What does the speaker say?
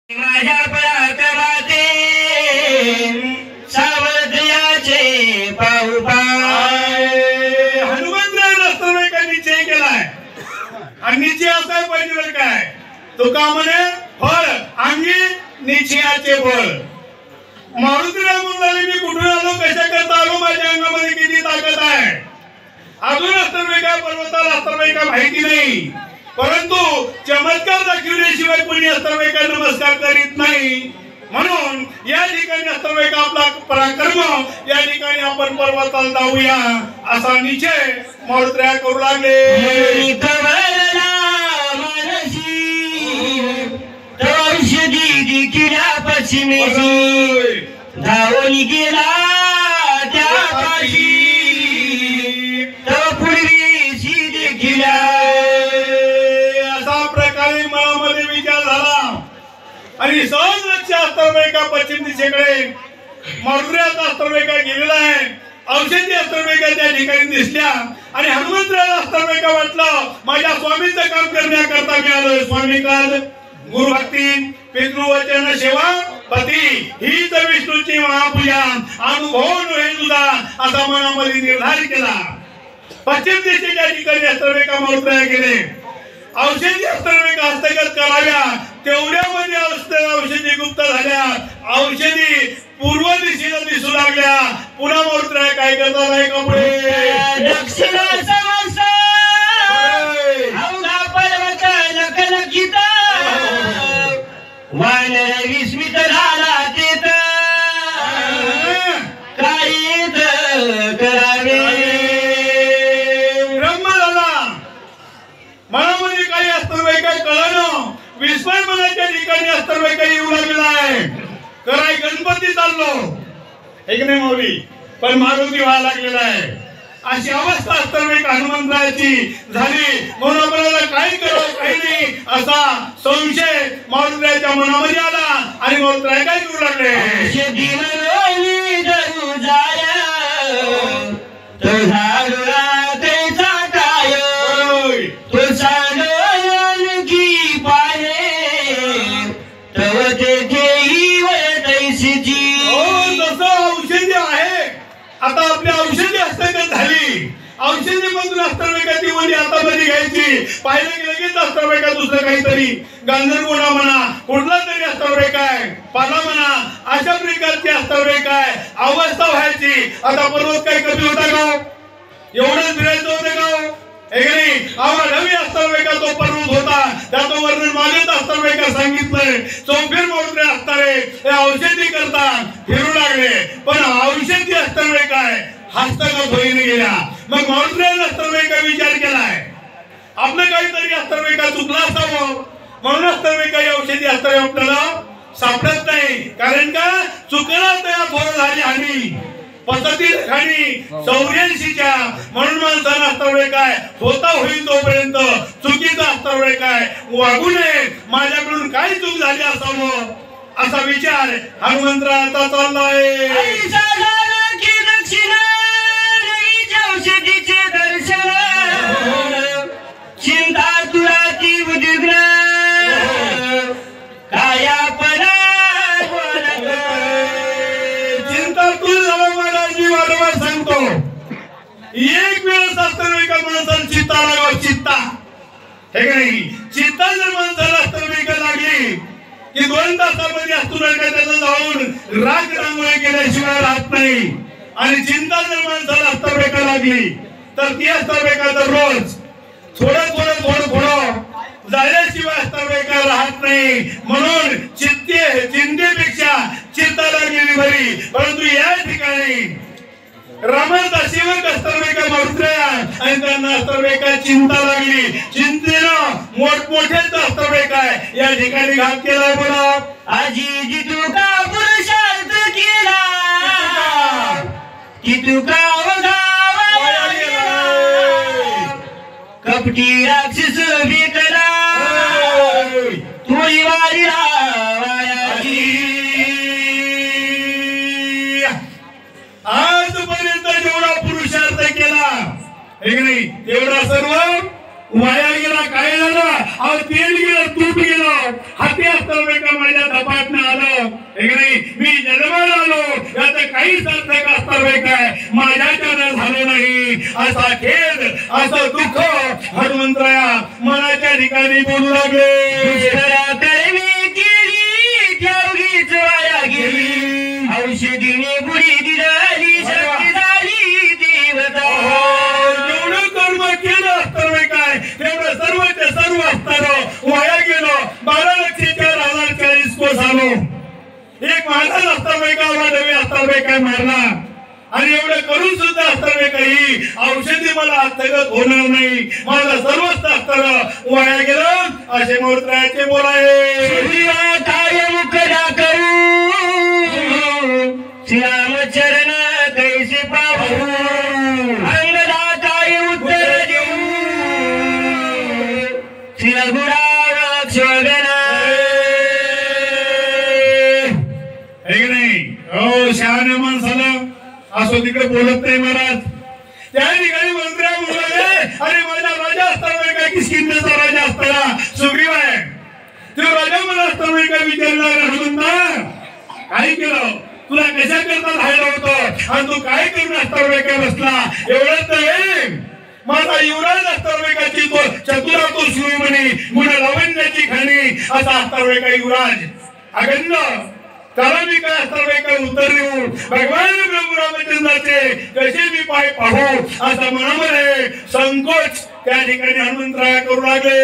माझ्या पराक्रमाचे सावधयाचे पाहू पाय हनुमंतराय सर्व काही निश्चय केलाय आणि निश्चय असा पाहिजे काय तो का म्हणे फळ अंगी निश्चयाचे बळ मारुतीराव म्हणाले मी कुठून आलो कशा करता आलो माझ्या अंगामध्ये किती ताकद आहे अजून सर्व काय पर्वताला सर्व काय माहिती नाही परंतु चमत्कार दाखविल्याशिवाय कोणी सर्व काय नमस्कार करीत नाही म्हणून या ठिकाणी सर्व काय आपला पराक्रम या ठिकाणी आपण पर्वताला जाऊया असा निश्चय मारुतीराय करू लागले पश्चिमेशी धावून गेला त्या पाशी तो पूर्वीशी देखील असा प्रकारे मनामध्ये विचार झाला आणि सहज लक्ष असताना पश्चिम दिशेकडे मारुतीरायाचा अस्त्रवेगा गेलेला आहे औषधी अस्त्रवेगा त्या ठिकाणी दिसल्या आणि हनुमंतरायाला अस्त्रवेगा वाटलं माझ्या स्वामींचं काम करण्याकरता मी आलोय स्वामी काल गुरुभक्ती पितृवचन सेवा पती हीच विष्णूची महापूजा अनुभव हे तुझा असा मनामध्ये निर्धार केला पश्चिम दिशेच्या ठिकाणी अस्त्रवेगा मारुतीराय गेले औषधी अस्त्रवेगा हस्तगत कराव्या तेवढ्यामध्ये औषधी गुप्त झाल्या औषधी पूर्व दिशेला दिसू लागल्या पुन्हा मारुतीराय काय करतात आहे कपडे दक्षिण अवघा पर्वत लखलखित वानर विस्मित झाला तेथ काहीच करावे ब्रह्म झाला मनामध्ये काही अस्त्रवेग काय कळलं विस्मय मनाच्या ठिकाणी अस्त्रवेग काही येऊ लागलेला आहे कराय गणपती चाललो एक नाही माऊली पण मारुती व्हायला लागलेला आहे अशी अवस्था अस्त्रवेग हनुमंतरायाची झाली म्हणून आपल्याला काय करावं काही नाही असा संशय मारुतीरायाच्या मनामध्ये आला आणि मारुतीराय काय करू लागले आता आपली औषधी हस्तगत झाली औषधी मधून अस्त्रवेगाची वडी आता मध्ये घ्यायची पाहिलं की लगेच अस्त्रवेगा दुसरं काहीतरी गांधर्वगुणा म्हणा कुठला तरी अस्त्रवेग आहे पाला म्हणा अशा प्रकारची अस्त्रवेग आहे अवस्था व्हायची आता पर्वत काही कमी होता का एवढंच फिरायचं होतं का नवी अस्त्रवेगा तो पर्वत होता त्याचं वर्णन मागेच अस्त्रवेगा सांगितलंय चौफेर मारुतीराय असणारे औषधी करता फिरू लागले पण औषधी अस्त्रवेग आहे हस्तगत होईन गेल्या मग मारुतीरायाने अस्त्रवेगा विचार केलाय आपलं काहीतरी अस्त्रवेगा चुकला असावं म्हणून अस्त्रवेगा या औषधी अस्त्र आपल्याला सापडत नाही कारण का चुकला त्या थोडं झाली हानी पद्धती खाणी 84च्या म्हणून माणसाला अस्त्रवेग काय होता होईल तोपर्यंत चुकीचा अस्त्रवेग काय वागू नये माझ्याकडून काय चूक झाली असावं असा विचार हनुमंतरायाचा चाललाय औषधीचे दर्शन चिंता तुराची उद्विग्न काया परा चिंता तू झाला मला जी वारंवार सांगतो एक वेळेस अस्त्रवेगा माणसाला चित्ता लागाव चित्ता हे नाही चित्ता जर माणसाला अस्त्रवेगा लागली की 2 तासामध्ये अस्त्रवेगा त्याला जाऊन राग रांगोळी केल्याशिवाय राहत नाही आणि चिंता जर माणसाला अस्त्रवेगा लागली तर ती अस्त्रवेगा दररोज थोडं झाल्याशिवाय अस्त्रवेगा राहत नाही म्हणून चिंतेपेक्षा चिंता लागलेली बरी परंतु या ठिकाणी रामाचा सेवक अस्त्रवेगा मारुतीराय आणि त्यांना अस्त्रवेगा चिंता लागली चिंतेनं मोठमोठेच अस्त्रवेग आहे या ठिकाणी घात केला बोला आजी जितू का पुरुषार्थ केला तितू का कपटी राक्षस बेकरा थोडी वारी रावायाची आजपर्यंत जेवढा पुरुषार्थ केला हे नाही तेवढा सर्व वाया गेला काय झालं तेल गेलं तूप गेलं हाती असताना माझ्या काही सार्थक असणार काय माझ्याच्यानं झालं नाही असा खेद असं दुःख हनुमंतराया मनाच्या ठिकाणी बोलू लागले. कर्मे केली त्यावगीच वाया गेली औषधीने बुडी दिली शक्ती झाली देवता. जेवढं कर्म केलं असतं काय तेवढं सर्वचे सर्व असताना वाया गेलो. 12,04,040 कोस आलो. एक महाराज असता का डबे असता काय मारला आणि एवढं करून सुद्धा असता काही औषधी मला हस्तगत होणार नाही माझं सर्वच असताना वाया गेलं असे मूर्तरायाचे बोल आहे. काय मुखदा करू श्रीराम चरण कैसे पाहू अंगदा काय उत्तर देऊ श्री रघुराम शोगना. नाही हो शहाणे माणसाला असो तिकडे बोलत नाही महाराज. त्या ठिकाणी मंत्र्या बोलाले अरे माझा राजा असताना काय किसकिंदेचा राजा असताना सुग्रीव आहे तो राजा मला असताना काय विचारणार हनुमंता काय केलं तुला कशा करता राहिलं होतं आणि तू काय करून असताना काय बसला एवढंच नाही माझा युवराज असताना काची तो चतुरा तो शिरोमणी गुण लावण्याची खाणी असा असताना काय युवराज अगंध त्याला मी काय असताना काय उत्तर देऊ भगवान प्रभू रामचंद्राचे कसे मी पाय पाहू असा मनामध्ये संकोच त्या ठिकाणी हनुमंतराया करू लागले.